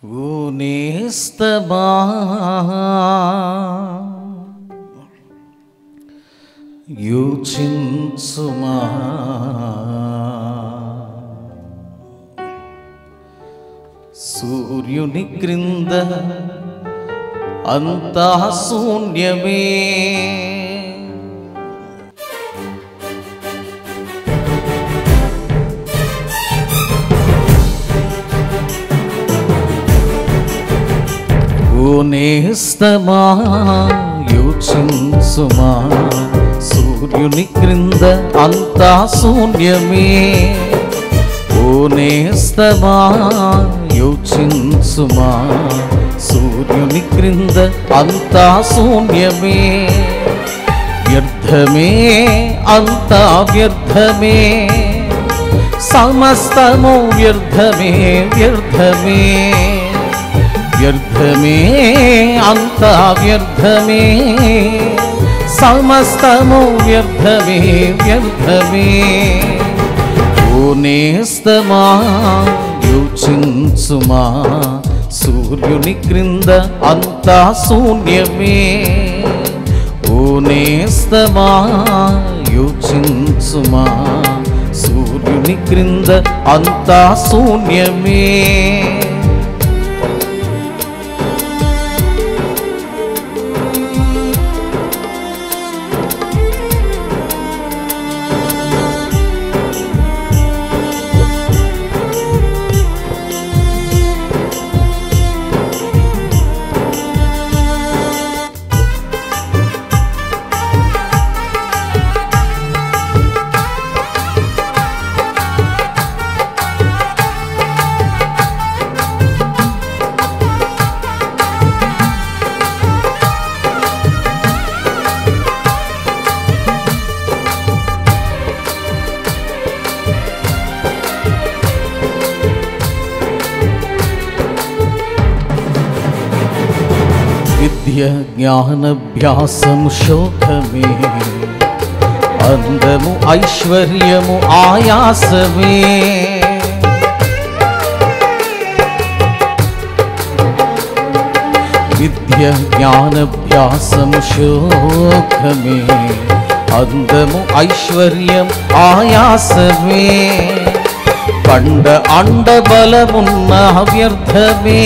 ఓ నేస్తమా యోచించుమా, సూర్యుని క్రింద అంతా శూన్యమే. ఓ నేస్తమా యోచించుమా, సూర్యుని క్రింద అంతా శూన్యమే. ఓ నేస్తమా యోచించుమా, సూర్యుని క్రింద అంతా శూన్యమే. వ్యర్థమే అంతా వ్యర్థమే, సమస్తము వ్యర్థమే వ్యర్థమే. వ్యర్థమే అంతా వ్యర్థమే, సమస్తము వ్యర్థమే వ్యర్థమే. ఓ నేస్తమా యోచించుమా, సూర్యుని క్రింద అంతా శూన్యమే. ఓ నేస్తమా యోచించుమా, సూర్యుని క్రింద అంతా శూన్యమే. విద్య జ్ఞానభ్యాసము శోకమే, అందము ఐశ్వర్యము ఆయాసమే. విద్య జ్ఞానభ్యాసము శోకమే, అందము ఐశ్వర్యం ఆయాసమే. పండ అండ బలమున్న వ్యర్థమే,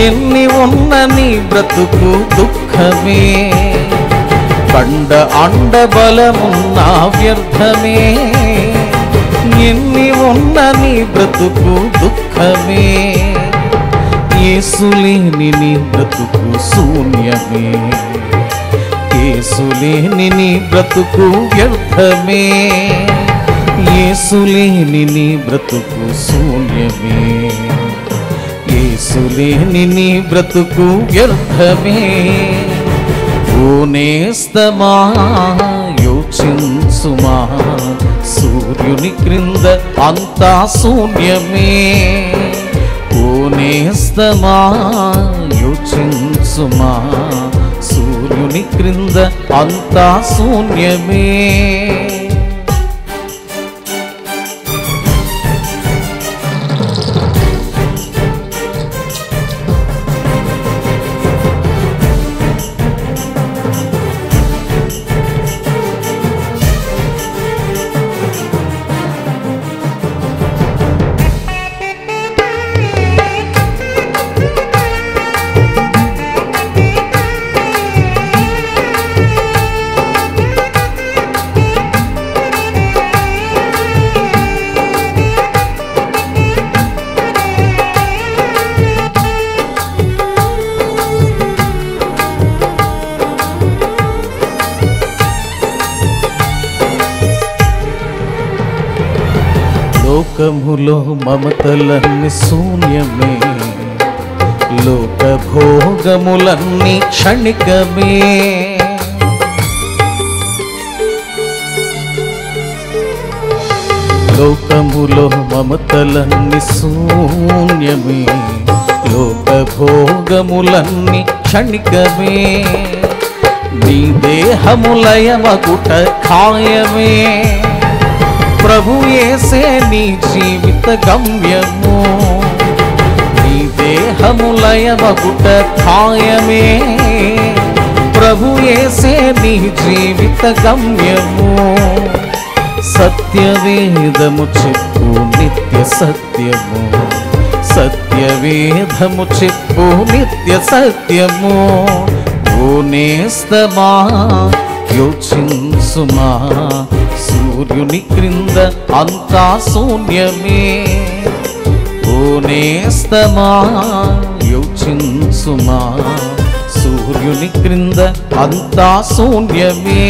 ఎన్ని ఉన్న నీ బ్రతుకు దుఃఖమే. పండ అండ బలమున్న వ్యర్థమే, ఎన్ని ఉన్న నీ బ్రతుకు దుఃఖమే. యేసులేని నీ బ్రతుకు శూన్యమే, యేసులేని నీ బ్రతుకు వ్యర్థమే. యేసులేని నీ బ్రతుకు శూన్యమే, యేసులేని నీ బ్రతుకు వ్యర్థమే. ఓ నేస్తమా యోచించుమా, సూర్యుని క్రింద అంతా శూన్యమే. ఓ నేస్తమా యోచించుమా, సూర్యుని క్రింద అంతా శూన్యమే. లోకములో మమతలన్నీ శూన్యమే, లోక భోగములన్నీ క్షణికమే. లోకములో మమతలన్నీ శూన్యమే, లోక భోగములన్నీ క్షణికమే. నీ దేహములయమగుట ఖాయమే, ప్రభు యేసే నీ జీవిత గమ్యము. నీ దేహములయమగుట ఖాయమే, ప్రభు యేసే నీ జీవిత గమ్యము. సత్యవేదము చెప్పు నిత్య సత్యము, సత్యవేదము చెప్పు నిత్య సత్యము. ఓ నేస్తమా యోచించుమా, సూర్యుని క్రింద అంతా శూన్యమే. ఓ నేస్తమా యోచించుమా, సూర్యుని క్రింద అంతా శూన్యమే.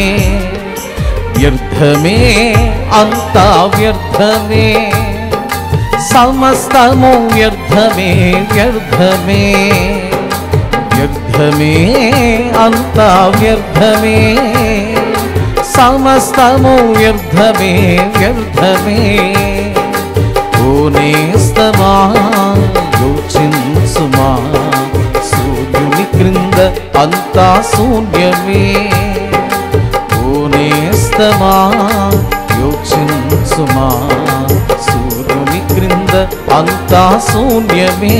వ్యర్థమే అంతా వ్యర్థమే, సమస్తము వ్యర్థమే వ్యర్థమే. వ్యర్థమే అంతా వ్యర్థమే, సమస్తము వ్యర్థమే వ్యర్థమే. ఓ నేస్తమా యోచించుమా, సూర్యుని క్రింద అంతా శూన్యమే. ఓ నేస్తమా యోచించుమా, సూర్యుని క్రింద అంతా శూన్యమే.